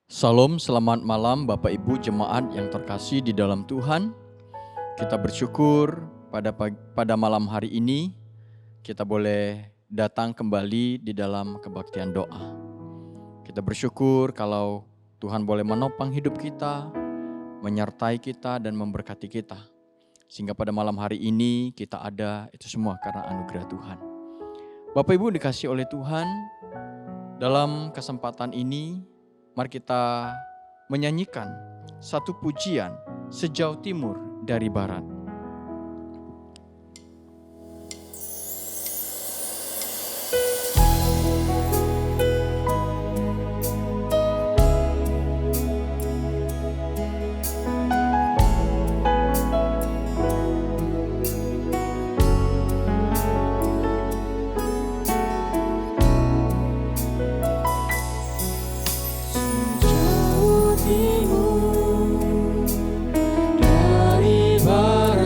Salam, selamat malam Bapak Ibu jemaat yang terkasih di dalam Tuhan. Kita bersyukur pada malam hari ini kita boleh datang kembali di dalam kebaktian doa. Kita bersyukur kalau Tuhan boleh menopang hidup kita, menyertai kita dan memberkati kita. Sehingga pada malam hari ini kita ada itu semua karena anugerah Tuhan. Bapak Ibu dikasih oleh Tuhan, dalam kesempatan ini mari kita menyanyikan satu pujian sejauh timur dari barat. Dari barat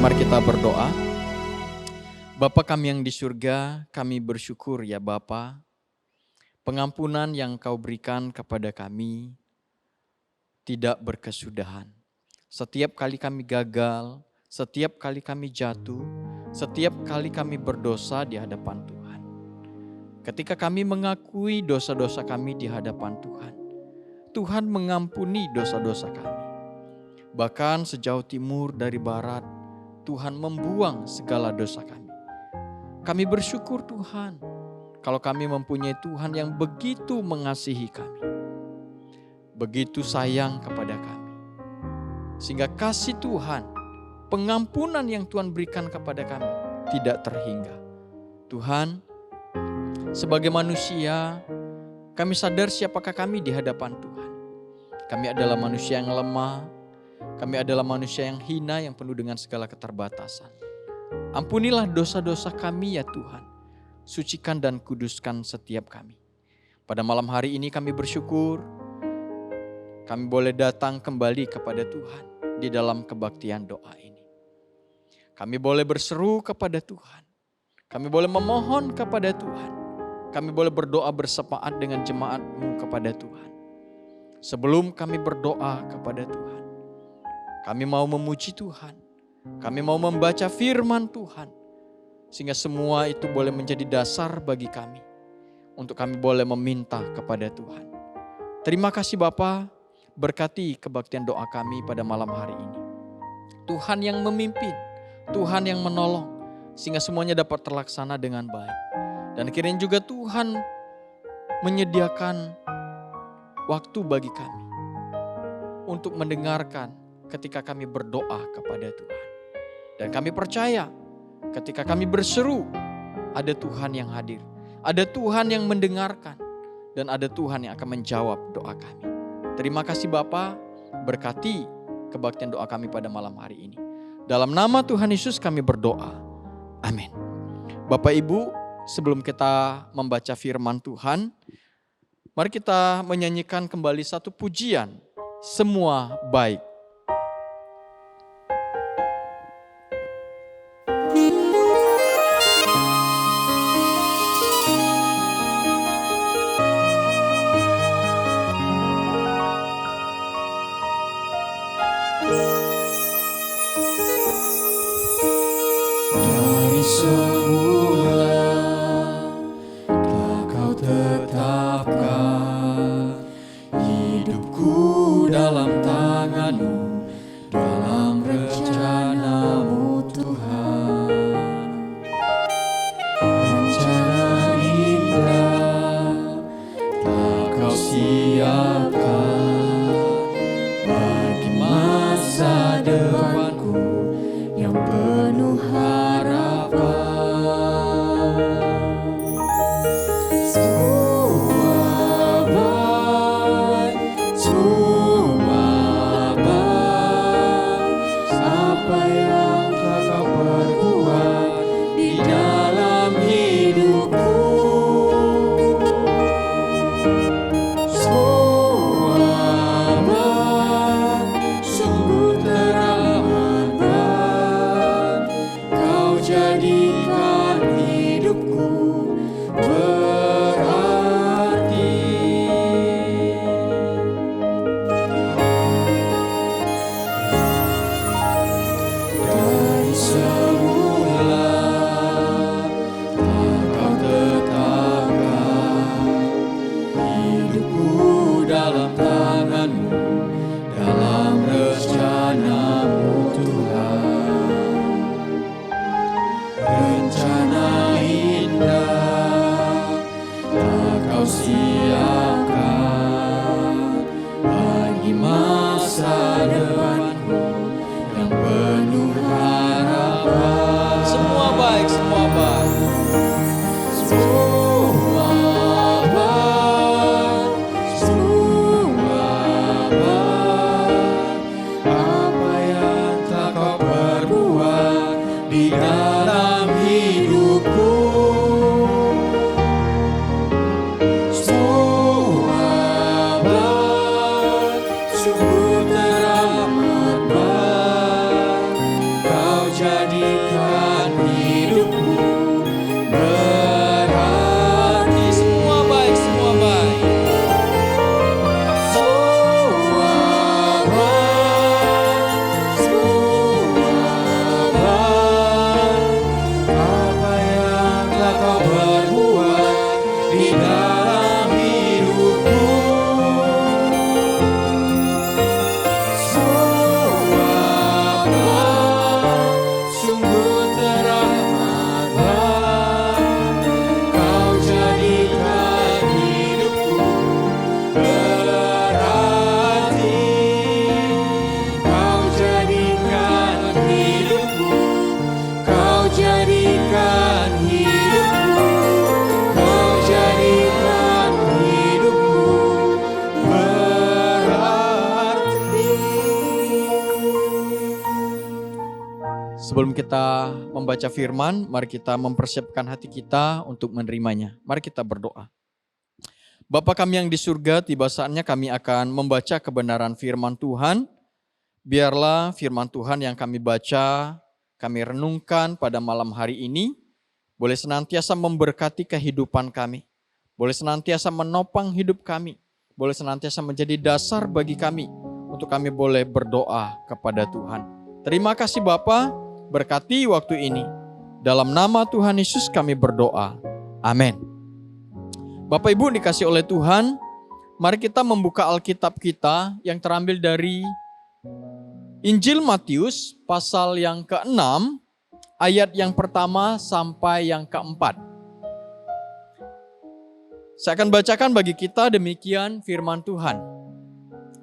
Mari kita berdoa. Bapa kami yang di surga, kami bersyukur ya Bapa, pengampunan yang Kau berikan kepada kami tidak berkesudahan. Setiap kali kami gagal, setiap kali kami jatuh, setiap kali kami berdosa di hadapan Tuhan. Ketika kami mengakui dosa-dosa kami di hadapan Tuhan, Tuhan mengampuni dosa-dosa kami. Bahkan sejauh timur dari barat, Tuhan membuang segala dosa kami. Kami bersyukur Tuhan, kalau kami mempunyai Tuhan yang begitu mengasihi kami, begitu sayang kepada kami. Sehingga kasih Tuhan, pengampunan yang Tuhan berikan kepada kami tidak terhingga. Tuhan, sebagai manusia, kami sadar siapakah kami di hadapan Tuhan. Kami adalah manusia yang lemah, kami adalah manusia yang hina, yang penuh dengan segala keterbatasan. Ampunilah dosa-dosa kami ya Tuhan. Sucikan dan kuduskan setiap kami. Pada malam hari ini kami bersyukur, kami boleh datang kembali kepada Tuhan di dalam kebaktian doa ini. Kami boleh berseru kepada Tuhan. Kami boleh memohon kepada Tuhan. Kami boleh berdoa bersepakat dengan jemaat-Mu kepada Tuhan. Sebelum kami berdoa kepada Tuhan, kami mau memuji Tuhan. Kami mau membaca firman Tuhan. Sehingga semua itu boleh menjadi dasar bagi kami. Untuk kami boleh meminta kepada Tuhan. Terima kasih Bapa, berkati kebaktian doa kami pada malam hari ini. Tuhan yang memimpin, Tuhan yang menolong. Sehingga semuanya dapat terlaksana dengan baik. Dan kiranya juga Tuhan menyediakan waktu bagi kami. Untuk mendengarkan ketika kami berdoa kepada Tuhan. Dan kami percaya ketika kami berseru, ada Tuhan yang hadir. Ada Tuhan yang mendengarkan. Dan ada Tuhan yang akan menjawab doa kami. Terima kasih Bapa, berkati kebaktian doa kami pada malam hari ini. Dalam nama Tuhan Yesus kami berdoa. Amin. Bapak Ibu, sebelum kita membaca firman Tuhan, mari kita menyanyikan kembali satu pujian. Semua baik. Dari semula telah Kau tetapkan hidupku dalam tangan-Mu, dalam rencana-Mu Tuhan. Rencana indah telah Kau siapkan bagi masa depanku yang penuh harapan. Semua baik, semua baik. Apa yang telah Kau perbuat di dalam hidupku. Semua baik, sungguh teramat baik. Sebelum kita membaca firman, mari kita mempersiapkan hati kita untuk menerimanya. Mari kita berdoa. Bapa kami yang di surga, tiba saatnya kami akan membaca kebenaran firman Tuhan. Biarlah firman Tuhan yang kami baca, kami renungkan pada malam hari ini, boleh senantiasa memberkati kehidupan kami. Boleh senantiasa menopang hidup kami. Boleh senantiasa menjadi dasar bagi kami untuk kami boleh berdoa kepada Tuhan. Terima kasih Bapa, berkati waktu ini. Dalam nama Tuhan Yesus kami berdoa. Amin. Bapak Ibu dikasih oleh Tuhan, mari kita membuka Alkitab kita yang terambil dari Injil Matius pasal yang ke-6, ayat yang pertama sampai yang ke-4. Saya akan bacakan bagi kita demikian firman Tuhan.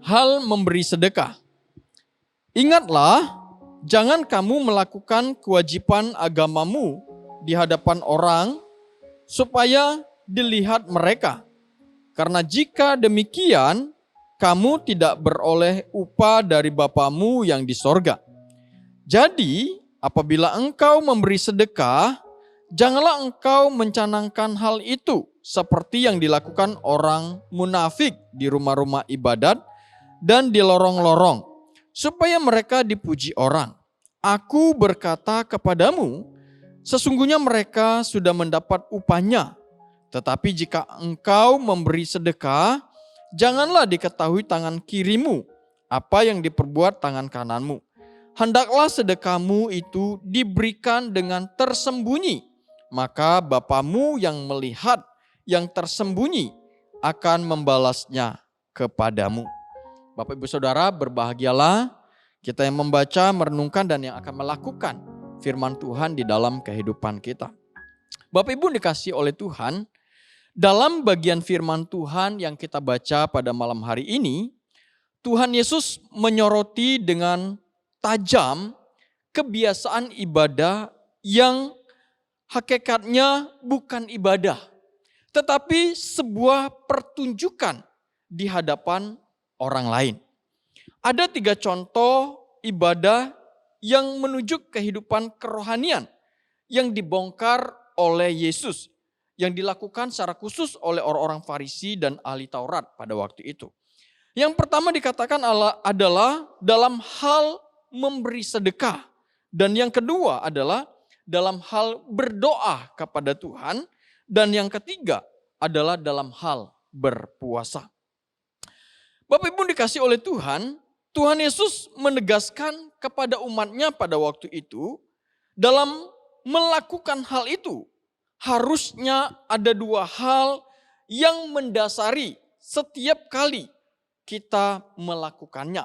Hal memberi sedekah. Ingatlah, jangan kamu melakukan kewajiban agamamu di hadapan orang supaya dilihat mereka. Karena jika demikian, kamu tidak beroleh upah dari Bapamu yang di sorga. Jadi, apabila engkau memberi sedekah, janganlah engkau mencanangkan hal itu seperti yang dilakukan orang munafik di rumah-rumah ibadat dan di lorong-lorong, supaya mereka dipuji orang. Aku berkata kepadamu, sesungguhnya mereka sudah mendapat upahnya. Tetapi jika engkau memberi sedekah, janganlah diketahui tangan kirimu apa yang diperbuat tangan kananmu. Hendaklah sedekahmu itu diberikan dengan tersembunyi, maka Bapamu yang melihat yang tersembunyi akan membalasnya kepadamu. Bapak Ibu Saudara, berbahagialah kita yang membaca, merenungkan, dan yang akan melakukan firman Tuhan di dalam kehidupan kita. Bapak Ibu dikasih oleh Tuhan, dalam bagian firman Tuhan yang kita baca pada malam hari ini, Tuhan Yesus menyoroti dengan tajam kebiasaan ibadah yang hakikatnya bukan ibadah, tetapi sebuah pertunjukan di hadapan orang lain. Ada 3 contoh ibadah yang menuju kehidupan kerohanian yang dibongkar oleh Yesus, yang dilakukan secara khusus oleh orang-orang Farisi dan ahli Taurat pada waktu itu. Yang pertama dikatakan adalah dalam hal memberi sedekah. Dan yang kedua adalah dalam hal berdoa kepada Tuhan. Dan yang ketiga adalah dalam hal berpuasa. Bapak Ibu dikasih oleh Tuhan, Tuhan Yesus menegaskan kepada umatnya pada waktu itu, dalam melakukan hal itu, harusnya ada 2 hal yang mendasari setiap kali kita melakukannya.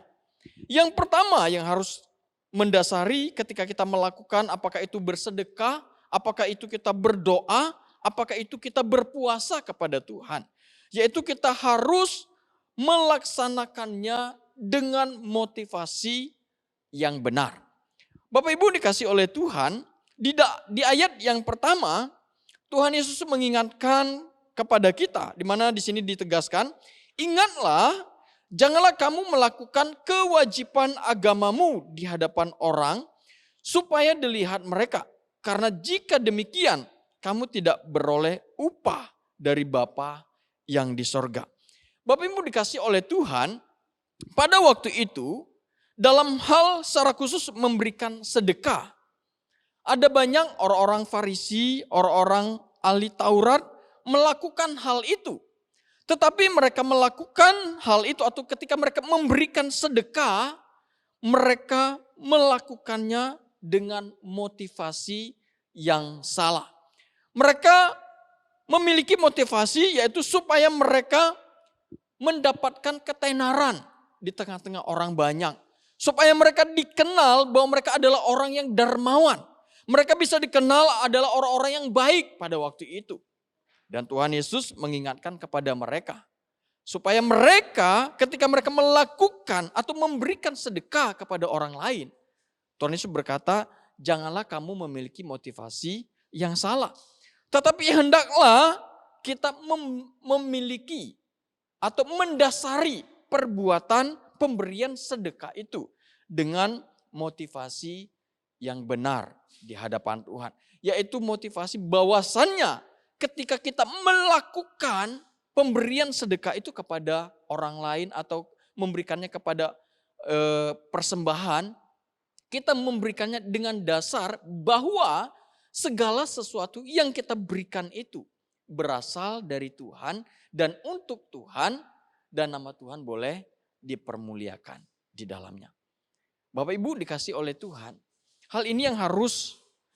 Yang pertama yang harus mendasari ketika kita melakukan, apakah itu bersedekah, apakah itu kita berdoa, apakah itu kita berpuasa kepada Tuhan, yaitu kita harus melaksanakannya dengan motivasi yang benar. Bapak Ibu dikasih oleh Tuhan, di ayat yang pertama Tuhan Yesus mengingatkan kepada kita, di mana di sini ditegaskan, ingatlah, janganlah kamu melakukan kewajiban agamamu di hadapan orang supaya dilihat mereka. Karena jika demikian, kamu tidak beroleh upah dari Bapa yang di sorga. Bapak Ibu dikasih oleh Tuhan, pada waktu itu dalam hal secara khusus memberikan sedekah, ada banyak orang-orang Farisi, orang-orang ahli Taurat melakukan hal itu. Tetapi mereka melakukan hal itu atau ketika mereka memberikan sedekah, mereka melakukannya dengan motivasi yang salah. Mereka memiliki motivasi yaitu supaya mereka mendapatkan ketenaran di tengah-tengah orang banyak. Supaya mereka dikenal bahwa mereka adalah orang yang dermawan. Mereka bisa dikenal adalah orang-orang yang baik pada waktu itu. Dan Tuhan Yesus mengingatkan kepada mereka. Supaya mereka ketika mereka melakukan atau memberikan sedekah kepada orang lain. Tuhan Yesus berkata, janganlah kamu memiliki motivasi yang salah. Tetapi hendaklah kita memiliki atau mendasari perbuatan pemberian sedekah itu dengan motivasi yang benar di hadapan Tuhan. Yaitu motivasi bahwasannya ketika kita melakukan pemberian sedekah itu kepada orang lain atau memberikannya kepada persembahan, kita memberikannya dengan dasar bahwa segala sesuatu yang kita berikan itu berasal dari Tuhan dan untuk Tuhan, dan nama Tuhan boleh dipermuliakan di dalamnya. Bapak Ibu dikasih oleh Tuhan, hal ini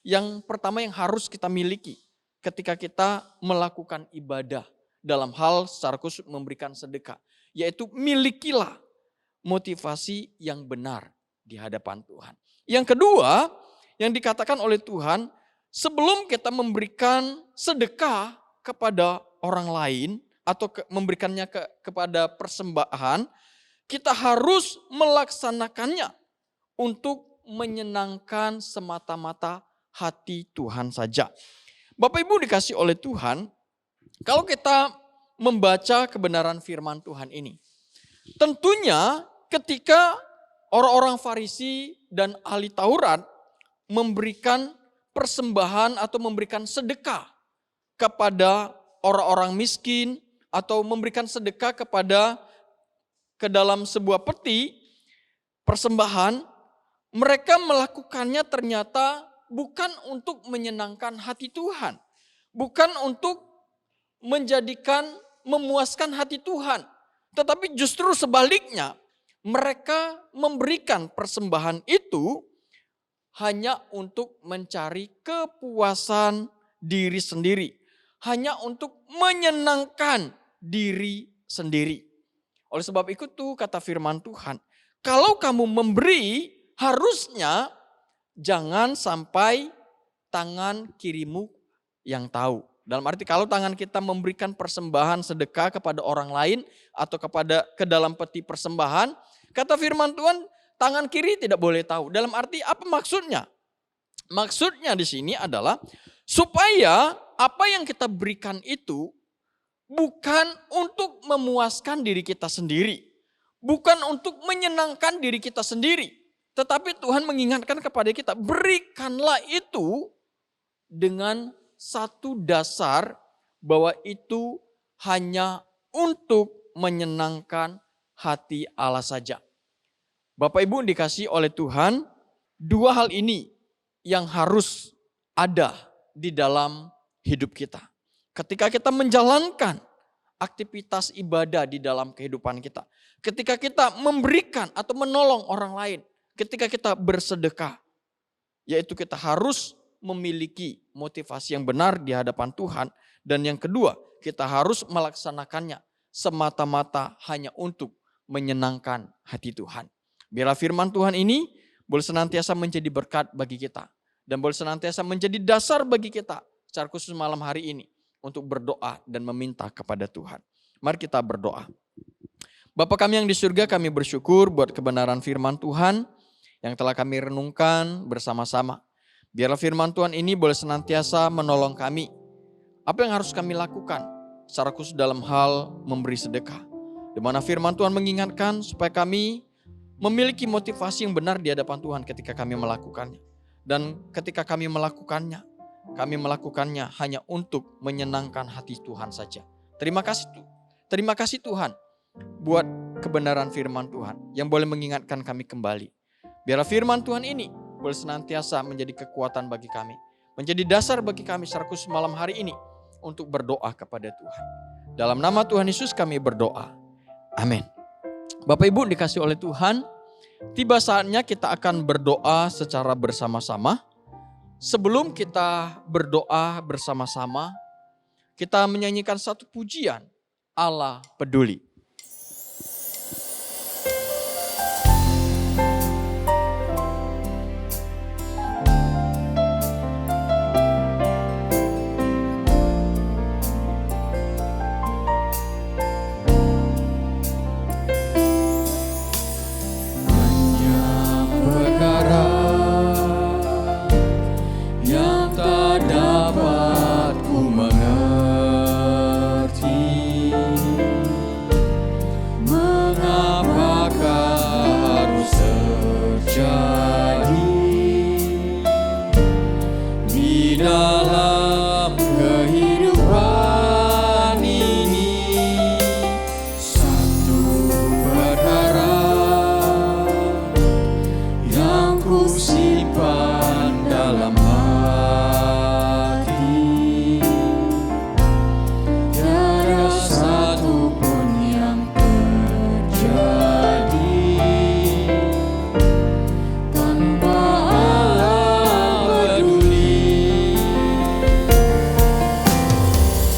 yang pertama yang harus kita miliki ketika kita melakukan ibadah dalam hal secara khusus memberikan sedekah, yaitu milikilah motivasi yang benar di hadapan Tuhan. Yang kedua, yang dikatakan oleh Tuhan, sebelum kita memberikan sedekah kepada orang lain atau memberikannya kepada persembahan, kita harus melaksanakannya untuk menyenangkan semata-mata hati Tuhan saja. Bapak Ibu dikasih oleh Tuhan, kalau kita membaca kebenaran firman Tuhan ini, tentunya ketika orang-orang Farisi dan ahli Taurat memberikan persembahan atau memberikan sedekah kepada orang-orang miskin atau memberikan sedekah ke dalam sebuah peti persembahan, mereka melakukannya ternyata bukan untuk menyenangkan hati Tuhan, bukan untuk memuaskan hati Tuhan, tetapi justru sebaliknya. Mereka memberikan persembahan itu hanya untuk mencari kepuasan diri sendiri. Hanya untuk menyenangkan diri sendiri. Oleh sebab itu kata firman Tuhan, kalau kamu memberi harusnya jangan sampai tangan kirimu yang tahu. Dalam arti kalau tangan kita memberikan persembahan sedekah kepada orang lain atau ke dalam peti persembahan, kata firman Tuhan, tangan kiri tidak boleh tahu. Dalam arti apa maksudnya? Maksudnya di sini adalah supaya apa yang kita berikan itu bukan untuk memuaskan diri kita sendiri. Bukan untuk menyenangkan diri kita sendiri. Tetapi Tuhan mengingatkan kepada kita, berikanlah itu dengan satu dasar bahwa itu hanya untuk menyenangkan hati Allah saja. Bapak Ibu dikasih oleh Tuhan, dua hal ini yang harus ada di dalam hidup kita. Ketika kita menjalankan aktivitas ibadah di dalam kehidupan kita. Ketika kita memberikan atau menolong orang lain. Ketika kita bersedekah. Yaitu kita harus memiliki motivasi yang benar di hadapan Tuhan. Dan yang kedua, kita harus melaksanakannya semata-mata hanya untuk menyenangkan hati Tuhan. Biarlah firman Tuhan ini boleh senantiasa menjadi berkat bagi kita. Dan boleh senantiasa menjadi dasar bagi kita secara khusus malam hari ini untuk berdoa dan meminta kepada Tuhan. Mari kita berdoa. Bapa kami yang di surga, kami bersyukur buat kebenaran firman Tuhan yang telah kami renungkan bersama-sama. Biarlah firman Tuhan ini boleh senantiasa menolong kami. Apa yang harus kami lakukan secara khusus dalam hal memberi sedekah. Di mana firman Tuhan mengingatkan supaya kami memiliki motivasi yang benar di hadapan Tuhan ketika kami melakukannya. Dan ketika kami melakukannya hanya untuk menyenangkan hati Tuhan saja. Terima kasih Tuhan buat kebenaran firman Tuhan yang boleh mengingatkan kami kembali. Biarlah firman Tuhan ini boleh senantiasa menjadi kekuatan bagi kami. Menjadi dasar bagi kami secara khusus malam hari ini untuk berdoa kepada Tuhan. Dalam nama Tuhan Yesus kami berdoa. Amin. Bapak Ibu dikasih oleh Tuhan, tiba saatnya kita akan berdoa secara bersama-sama. Sebelum kita berdoa bersama-sama, kita menyanyikan satu pujian, Allah peduli. ku simpan dalam hati, tiada satu pun yang terjadi tanpa Allah peduli.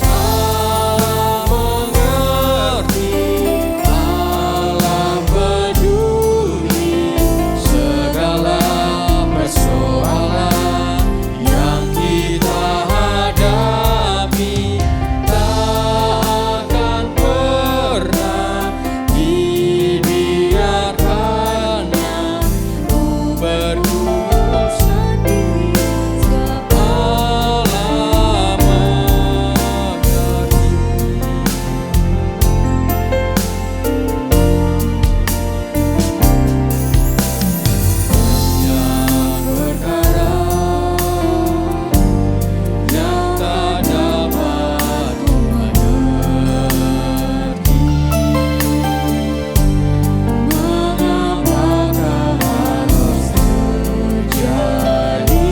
Allah mengerti, Allah peduli segala persoalan yang kita hadapi. Tak akan pernah dibiarkannya ku bergumul sendiri, sebab Allah mengerti. Banyak perkara yang tak dapat ku mengerti, mengapakah harus terjadi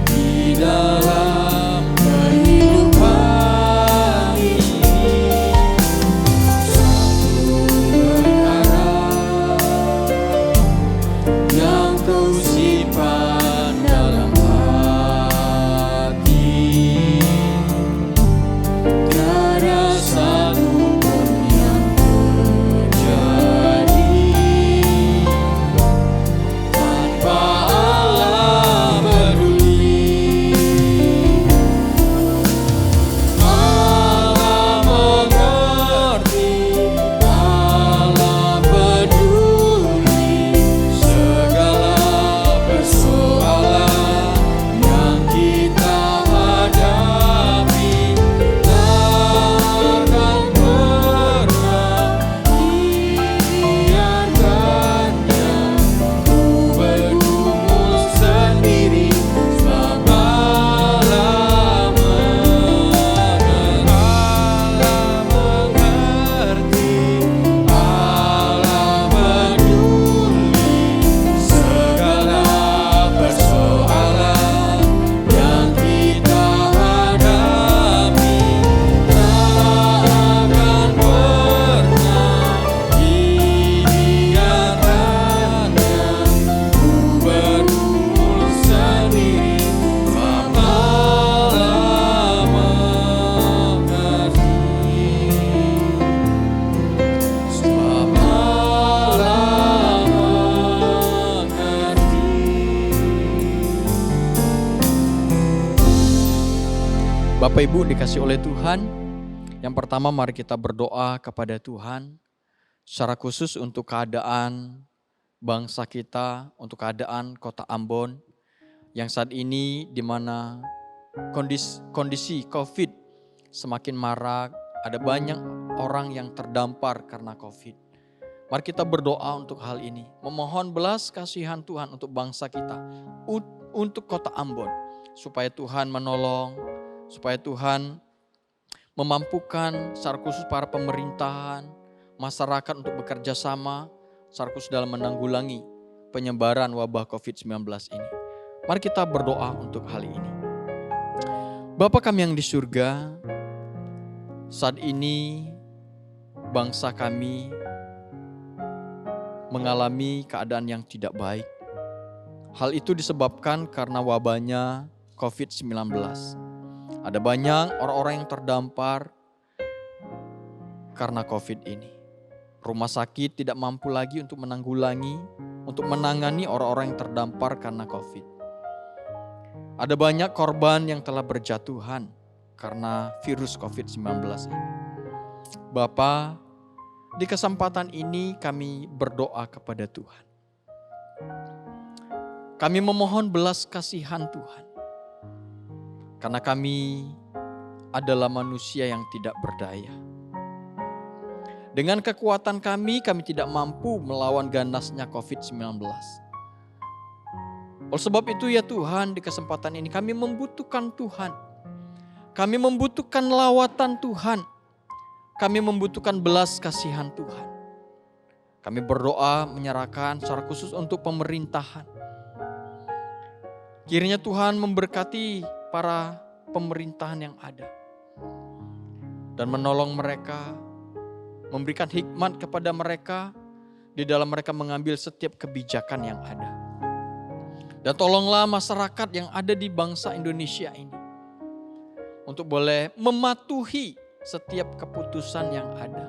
di dalam kehidupan ini. Satu perkara yang kau simpan dalam hati, tiada satu pun yang terjadi tanpa Allah peduli. Allah mengerti, Allah peduli segala persoalan yang kita hadapi. Tak akan pernah dibiarkannya ku bergumul sendiri, sebab Allah mengerti, Allah peduli segala persoalan yang kita hadapi. Tak akan pernah dibiarkannya ku bergumul sendiri, sebab Allah mengerti, sebab Allah mengerti. Bapak Ibu dikasih oleh Tuhan, yang pertama mari kita berdoa kepada Tuhan secara khusus untuk keadaan bangsa kita, untuk keadaan kota Ambon yang saat ini di mana kondisi COVID semakin marak, ada banyak orang yang terdampar karena COVID. Mari kita berdoa untuk hal ini, memohon belas kasihan Tuhan untuk bangsa kita, untuk kota Ambon, supaya Tuhan menolong, supaya Tuhan memampukan secara khusus para pemerintahan, masyarakat untuk bekerja sama secara khusus dalam menanggulangi penyebaran wabah COVID-19 ini. Mari kita berdoa untuk hal ini. Bapa kami yang di surga, saat ini bangsa kami mengalami keadaan yang tidak baik. Hal itu disebabkan karena wabahnya COVID-19. Ada banyak orang-orang yang terdampar karena COVID ini. Rumah sakit tidak mampu lagi untuk menangani orang-orang yang terdampar karena COVID. Ada banyak korban yang telah berjatuhan karena virus COVID-19 ini. Bapa, di kesempatan ini kami berdoa kepada Tuhan. Kami memohon belas kasihan Tuhan. Karena kami adalah manusia yang tidak berdaya. Dengan kekuatan kami tidak mampu melawan ganasnya COVID-19. Oleh sebab itu ya Tuhan, di kesempatan ini kami membutuhkan Tuhan. Kami membutuhkan lawatan Tuhan. Kami membutuhkan belas kasihan Tuhan. Kami berdoa menyerahkan secara khusus untuk pemerintahan. Kiranya Tuhan memberkati para pemerintahan yang ada dan menolong mereka, memberikan hikmat kepada mereka di dalam mereka mengambil setiap kebijakan yang ada. Dan tolonglah masyarakat yang ada di bangsa Indonesia ini untuk boleh mematuhi setiap keputusan yang ada.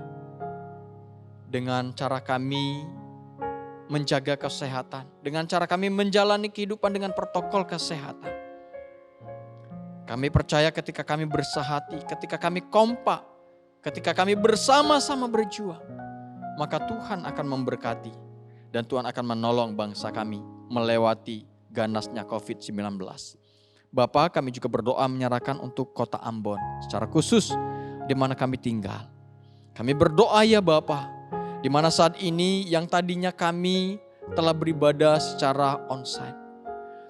Dengan cara kami menjaga kesehatan, dengan cara kami menjalani kehidupan dengan protokol kesehatan. Kami percaya ketika kami bersahati, ketika kami kompak, ketika kami bersama-sama berjuang, maka Tuhan akan memberkati dan Tuhan akan menolong bangsa kami melewati ganasnya COVID-19. Bapa, kami juga berdoa menyerahkan untuk kota Ambon secara khusus di mana kami tinggal. Kami berdoa ya Bapa, di mana saat ini yang tadinya kami telah beribadah secara onsite.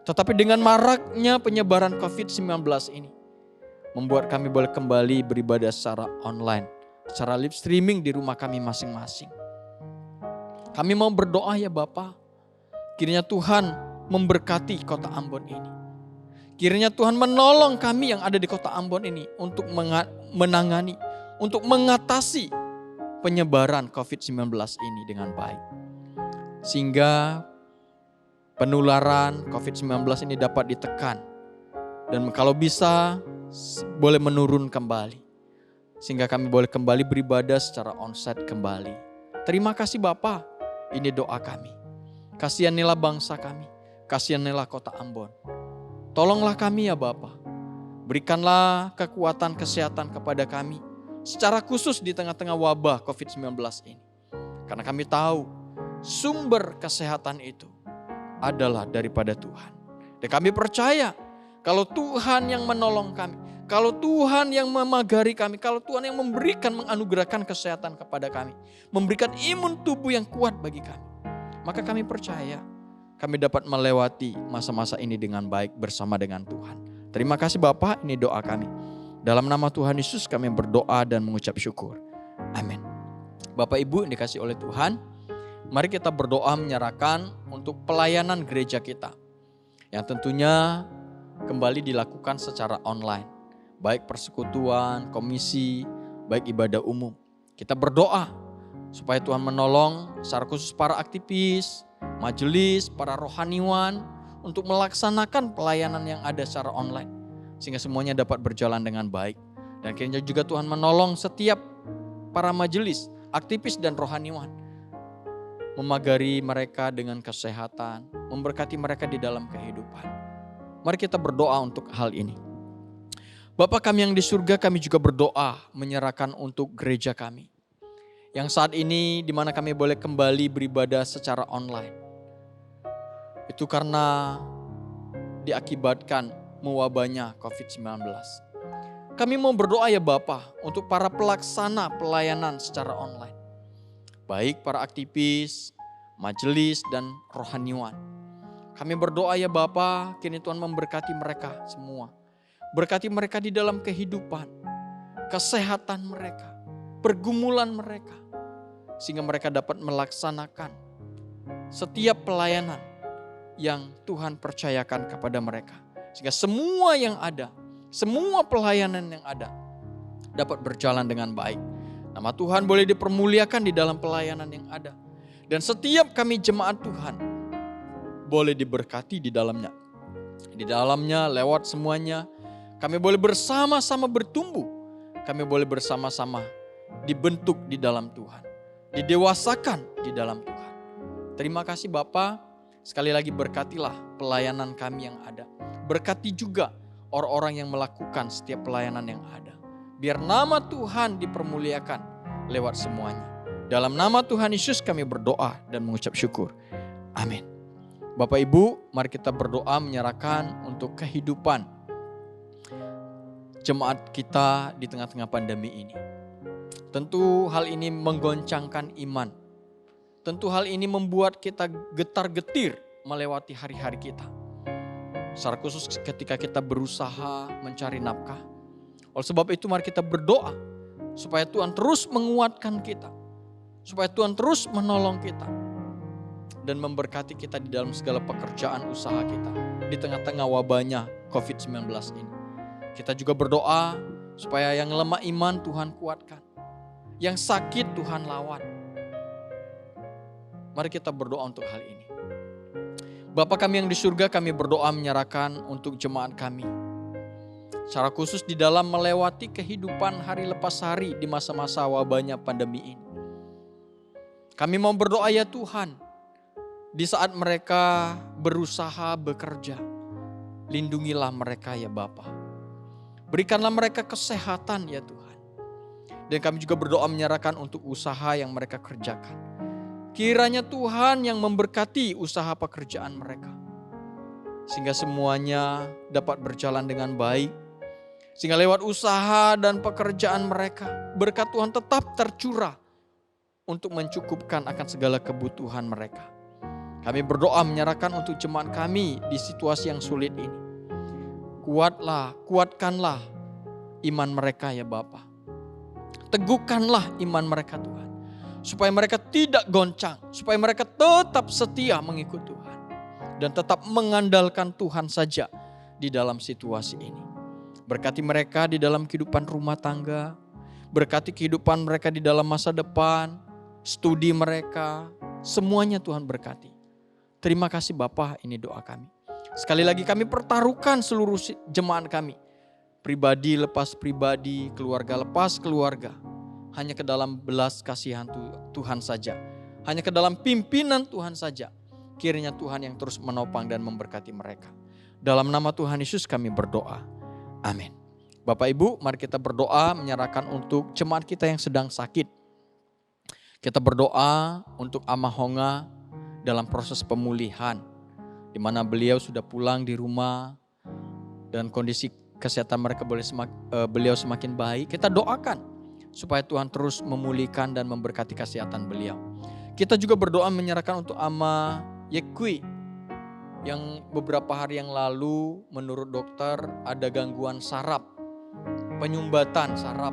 Tetapi dengan maraknya penyebaran COVID-19 ini, membuat kami boleh kembali beribadah secara online, secara live streaming di rumah kami masing-masing. Kami mau berdoa ya Bapa, kiranya Tuhan memberkati kota Ambon ini. Kiranya Tuhan menolong kami yang ada di kota Ambon ini untuk menangani, untuk mengatasi penyebaran COVID-19 ini dengan baik. Sehingga penularan COVID-19 ini dapat ditekan. Dan kalau bisa boleh menurun kembali. Sehingga kami boleh kembali beribadah secara onsite kembali. Terima kasih Bapa, ini doa kami. Kasihanilah bangsa kami, kasihanilah kota Ambon. Tolonglah kami ya Bapa. Berikanlah kekuatan kesehatan kepada kami. Secara khusus di tengah-tengah wabah COVID-19 ini. Karena kami tahu sumber kesehatan itu adalah daripada Tuhan. Dan kami percaya kalau Tuhan yang menolong kami, kalau Tuhan yang memagari kami, kalau Tuhan yang memberikan, menganugerahkan kesehatan kepada kami, memberikan imun tubuh yang kuat bagi kami, maka kami percaya kami dapat melewati masa-masa ini dengan baik bersama dengan Tuhan. Terima kasih Bapak, ini doa kami. Dalam nama Tuhan Yesus kami berdoa dan mengucap syukur. Amin. Bapak Ibu yang dikasihi oleh Tuhan, mari kita berdoa menyerahkan untuk pelayanan gereja kita. Yang tentunya kembali dilakukan secara online. Baik persekutuan, komisi, baik ibadah umum. Kita berdoa supaya Tuhan menolong secara khusus para aktivis, majelis, para rohaniwan untuk melaksanakan pelayanan yang ada secara online. Sehingga semuanya dapat berjalan dengan baik. Dan kiranya juga Tuhan menolong setiap para majelis, aktivis dan rohaniwan. Memagari mereka dengan kesehatan, memberkati mereka di dalam kehidupan. Mari kita berdoa untuk hal ini. Bapa kami yang di surga, kami juga berdoa menyerahkan untuk gereja kami. Yang saat ini di mana kami boleh kembali beribadah secara online. Itu karena diakibatkan mewabahnya COVID-19. Kami mau berdoa ya Bapa untuk para pelaksana pelayanan secara online. Baik para aktivis, majelis dan rohaniwan. Kami berdoa ya Bapa, kini Tuhan memberkati mereka semua. Berkati mereka di dalam kehidupan, kesehatan mereka, pergumulan mereka. Sehingga mereka dapat melaksanakan setiap pelayanan yang Tuhan percayakan kepada mereka. Sehingga semua yang ada, semua pelayanan yang ada dapat berjalan dengan baik. Nama Tuhan boleh dipermuliakan di dalam pelayanan yang ada. Dan setiap kami jemaat Tuhan boleh diberkati di dalamnya. Di dalamnya lewat semuanya kami boleh bersama-sama bertumbuh. Kami boleh bersama-sama dibentuk di dalam Tuhan. Didewasakan di dalam Tuhan. Terima kasih Bapa. Sekali lagi berkatilah pelayanan kami yang ada. Berkati juga orang-orang yang melakukan setiap pelayanan yang ada. Biar nama Tuhan dipermuliakan lewat semuanya. Dalam nama Tuhan Yesus kami berdoa dan mengucap syukur. Amin. Bapak Ibu, mari kita berdoa menyerahkan untuk kehidupan jemaat kita di tengah-tengah pandemi ini. Tentu hal ini menggoncangkan iman. Tentu hal ini membuat kita getar-getir melewati hari-hari kita. Secara khusus ketika kita berusaha mencari nafkah. Oleh sebab itu mari kita berdoa supaya Tuhan terus menguatkan kita. Supaya Tuhan terus menolong kita dan memberkati kita di dalam segala pekerjaan usaha kita di tengah-tengah wabahnya COVID-19 ini. Kita juga berdoa supaya yang lemah iman Tuhan kuatkan, yang sakit Tuhan lawan. Mari kita berdoa untuk hal ini. Bapa kami yang di surga, kami berdoa menyerahkan untuk jemaat kami. Secara khusus di dalam melewati kehidupan hari lepas hari di masa-masa wabahnya pandemi ini. Kami mau berdoa ya Tuhan, di saat mereka berusaha bekerja, lindungilah mereka ya Bapa. Berikanlah mereka kesehatan ya Tuhan. Dan kami juga berdoa menyerahkan untuk usaha yang mereka kerjakan. Kiranya Tuhan yang memberkati usaha pekerjaan mereka. Sehingga semuanya dapat berjalan dengan baik. Sehingga lewat usaha dan pekerjaan mereka, berkat Tuhan tetap tercurah untuk mencukupkan akan segala kebutuhan mereka. Kami berdoa menyerahkan untuk jemaat kami di situasi yang sulit ini. Kuatkanlah iman mereka ya Bapa. Teguhkanlah iman mereka Tuhan. Supaya mereka tidak goncang, supaya mereka tetap setia mengikut Tuhan. Dan tetap mengandalkan Tuhan saja di dalam situasi ini. Berkati mereka di dalam kehidupan rumah tangga. Berkati kehidupan mereka di dalam masa depan. Studi mereka, semuanya Tuhan berkati. Terima kasih Bapa, ini doa kami. Sekali lagi kami pertaruhkan seluruh jemaat kami. Pribadi lepas pribadi, keluarga lepas keluarga. Hanya ke dalam belas kasihan Tuhan saja. Hanya ke dalam pimpinan Tuhan saja. Kiranya Tuhan yang terus menopang dan memberkati mereka. Dalam nama Tuhan Yesus kami berdoa. Amin. Bapak Ibu, mari kita berdoa menyerahkan untuk jemaat kita yang sedang sakit. Kita berdoa untuk Amah Honga dalam proses pemulihan, di mana beliau sudah pulang di rumah dan kondisi kesehatan beliau semakin baik. Kita doakan supaya Tuhan terus memulihkan dan memberkati kesehatan beliau. Kita juga berdoa menyerahkan untuk Ama Yekwi yang beberapa hari yang lalu menurut dokter ada gangguan saraf, penyumbatan saraf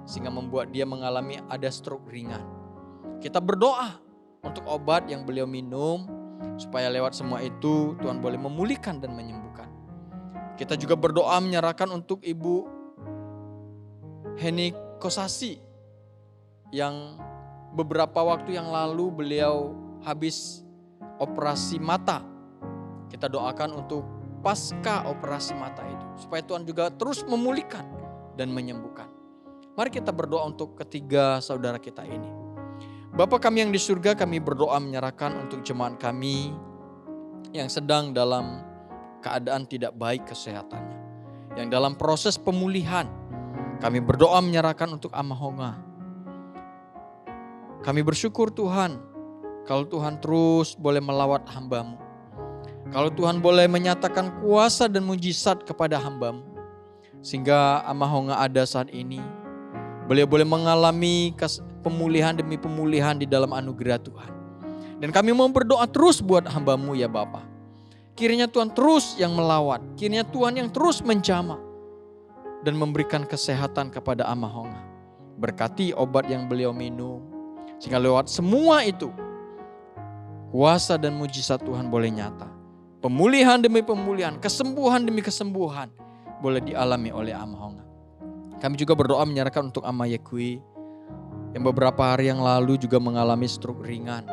sehingga membuat dia mengalami ada stroke ringan. Kita berdoa untuk obat yang beliau minum supaya lewat semua itu Tuhan boleh memulihkan dan menyembuhkan. Kita juga berdoa menyerahkan untuk Ibu Heni Kosasi yang beberapa waktu yang lalu beliau habis operasi mata. Kita doakan untuk pasca operasi mata itu supaya Tuhan juga terus memulihkan dan menyembuhkan. Mari kita berdoa untuk ketiga saudara kita ini. Bapa kami yang di surga, kami berdoa menyerahkan untuk jemaat kami yang sedang dalam keadaan tidak baik kesehatannya. Yang dalam proses pemulihan, kami berdoa menyerahkan untuk Amah Honga. Kami bersyukur Tuhan, kalau Tuhan terus boleh melawat hamba-Mu. Kalau Tuhan boleh menyatakan kuasa dan mujizat kepada hamba-Mu. Sehingga Amah Honga ada saat ini. Beliau boleh mengalami pemulihan demi pemulihan di dalam anugerah Tuhan. Dan kami mau berdoa terus buat hamba-Mu ya Bapa. Kiranya Tuhan terus yang melawat. Kiranya Tuhan yang terus menjamah. Dan memberikan kesehatan kepada Amah Honga. Berkati obat yang beliau minum. Sehingga lewat semua itu, kuasa dan mujizat Tuhan boleh nyata. Pemulihan demi pemulihan, kesembuhan demi kesembuhan boleh dialami oleh Amah Honga. Kami juga berdoa menyerahkan untuk Ama Yekwi yang beberapa hari yang lalu juga mengalami stroke ringan.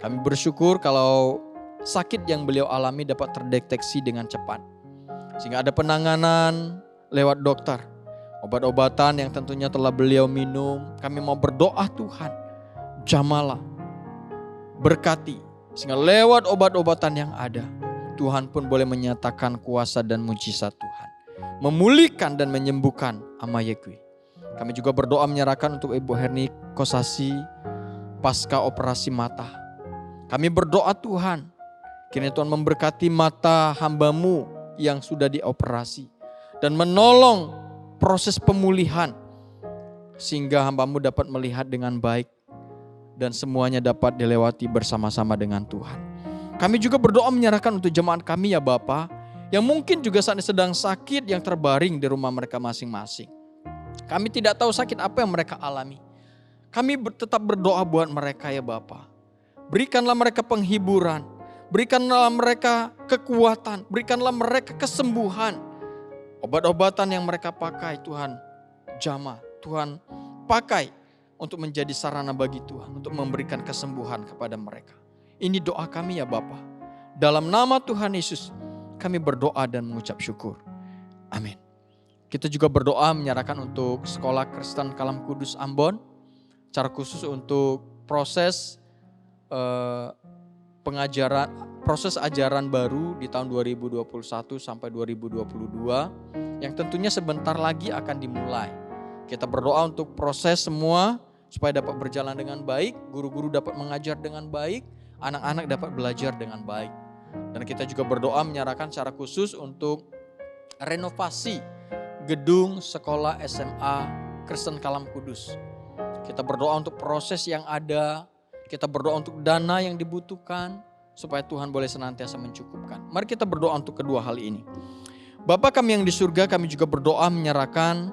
Kami bersyukur kalau sakit yang beliau alami dapat terdeteksi dengan cepat. Sehingga ada penanganan lewat dokter. Obat-obatan yang tentunya telah beliau minum. Kami mau berdoa Tuhan, jamalah, berkati. Sehingga lewat obat-obatan yang ada, Tuhan pun boleh menyatakan kuasa dan mujizat Tuhan. Memulihkan dan menyembuhkan Ama Yekwi. Kami juga berdoa menyerahkan untuk Ibu Heni Kosasi pasca operasi mata. Kami berdoa Tuhan, kiranya Tuhan memberkati mata hamba-Mu yang sudah dioperasi. Dan menolong proses pemulihan. Sehingga hamba-Mu dapat melihat dengan baik. Dan semuanya dapat dilewati bersama-sama dengan Tuhan. Kami juga berdoa menyerahkan untuk jemaat kami ya Bapa, yang mungkin juga saat ini sedang sakit yang terbaring di rumah mereka masing-masing. Kami tidak tahu sakit apa yang mereka alami. Kami tetap berdoa buat mereka ya Bapa. Berikanlah mereka penghiburan, berikanlah mereka kekuatan, berikanlah mereka kesembuhan. Obat-obatan yang mereka pakai Tuhan jamah, Tuhan pakai untuk menjadi sarana bagi Tuhan, untuk memberikan kesembuhan kepada mereka. Ini doa kami ya Bapa. Dalam nama Tuhan Yesus kami berdoa dan mengucap syukur. Amin. Kita juga berdoa menyerahkan untuk Sekolah Kristen Kalam Kudus Ambon, secara khusus untuk proses pengajaran, proses ajaran baru di tahun 2021 sampai 2022 yang tentunya sebentar lagi akan dimulai. Kita berdoa untuk proses semua supaya dapat berjalan dengan baik, guru-guru dapat mengajar dengan baik, anak-anak dapat belajar dengan baik. Dan kita juga berdoa menyerahkan secara khusus untuk renovasi gedung sekolah SMA Kristen Kalam Kudus. Kita berdoa untuk proses yang ada, kita berdoa untuk dana yang dibutuhkan, supaya Tuhan boleh senantiasa mencukupkan. Mari kita berdoa untuk kedua hal ini. Bapa kami yang di surga, kami juga berdoa menyerahkan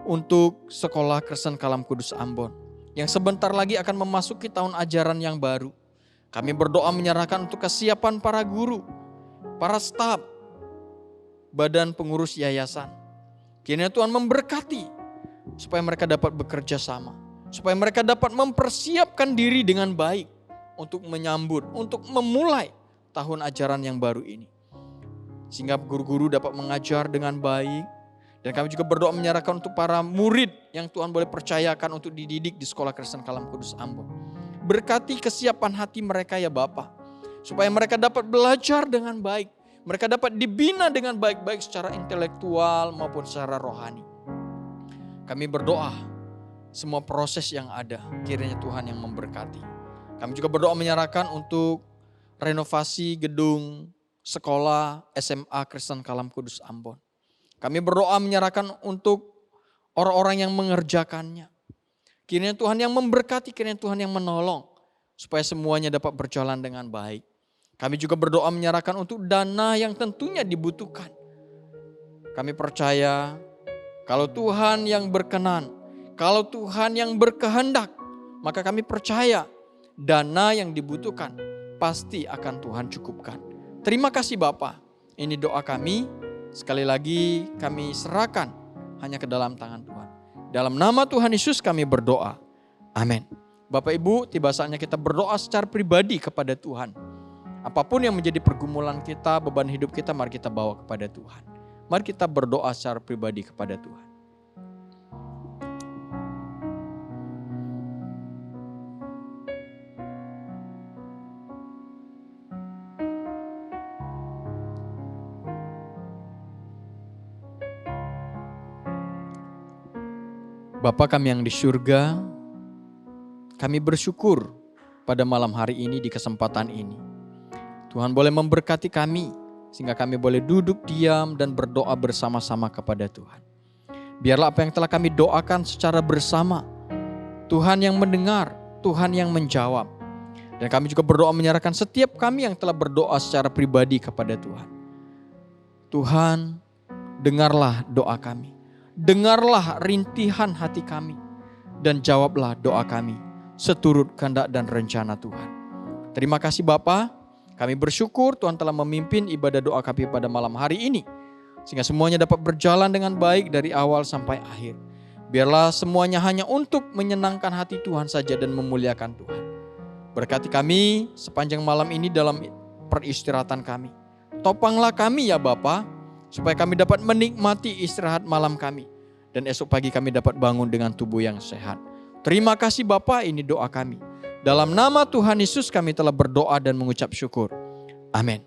untuk Sekolah Kristen Kalam Kudus Ambon, yang sebentar lagi akan memasuki tahun ajaran yang baru. Kami berdoa menyerahkan untuk kesiapan para guru, para staf, badan pengurus yayasan. Kiranya Tuhan memberkati supaya mereka dapat bekerja sama, supaya mereka dapat mempersiapkan diri dengan baik untuk menyambut, untuk memulai tahun ajaran yang baru ini. Sehingga guru-guru dapat mengajar dengan baik. Dan kami juga berdoa menyerahkan untuk para murid yang Tuhan boleh percayakan untuk dididik di Sekolah Kristen Kalam Kudus Ambon. Berkati kesiapan hati mereka ya Bapa, supaya mereka dapat belajar dengan baik. Mereka dapat dibina dengan baik-baik secara intelektual maupun secara rohani. Kami berdoa semua proses yang ada, kiranya Tuhan yang memberkati. Kami juga berdoa menyerahkan untuk renovasi gedung sekolah SMA Kristen Kalam Kudus Ambon. Kami berdoa menyerahkan untuk orang-orang yang mengerjakannya. Kiranya Tuhan yang memberkati, kiranya Tuhan yang menolong, supaya semuanya dapat berjalan dengan baik. Kami juga berdoa menyerahkan untuk dana yang tentunya dibutuhkan. Kami percaya kalau Tuhan yang berkenan, kalau Tuhan yang berkehendak, maka kami percaya dana yang dibutuhkan pasti akan Tuhan cukupkan. Terima kasih Bapa. Ini doa kami. Sekali lagi kami serahkan hanya ke dalam tangan Tuhan. Dalam nama Tuhan Yesus kami berdoa. Amin. Bapak Ibu, tiba saatnya kita berdoa secara pribadi kepada Tuhan. Apapun yang menjadi pergumulan kita, beban hidup kita, mari kita bawa kepada Tuhan. Mari kita berdoa secara pribadi kepada Tuhan. Bapa kami yang di surga, kami bersyukur pada malam hari ini di kesempatan ini. Tuhan boleh memberkati kami sehingga kami boleh duduk diam dan berdoa bersama-sama kepada Tuhan. Biarlah apa yang telah kami doakan secara bersama, Tuhan yang mendengar, Tuhan yang menjawab. Dan kami juga berdoa menyerahkan setiap kami yang telah berdoa secara pribadi kepada Tuhan. Tuhan, dengarlah doa kami. Dengarlah rintihan hati kami dan jawablah doa kami seturut kehendak dan rencana Tuhan. Terima kasih Bapa, kami bersyukur Tuhan telah memimpin ibadah doa kami pada malam hari ini, sehingga semuanya dapat berjalan dengan baik dari awal sampai akhir. Biarlah semuanya hanya untuk menyenangkan hati Tuhan saja dan memuliakan Tuhan. Berkati kami sepanjang malam ini dalam peristirahatan kami. Topanglah kami ya Bapa, supaya kami dapat menikmati istirahat malam kami. Dan esok pagi kami dapat bangun dengan tubuh yang sehat. Terima kasih Bapa, ini doa kami. Dalam nama Tuhan Yesus kami telah berdoa dan mengucap syukur. Amin.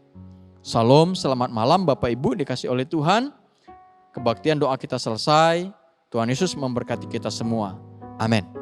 Salam, selamat malam Bapak Ibu dikasih oleh Tuhan. Kebaktian doa kita selesai. Tuhan Yesus memberkati kita semua. Amin.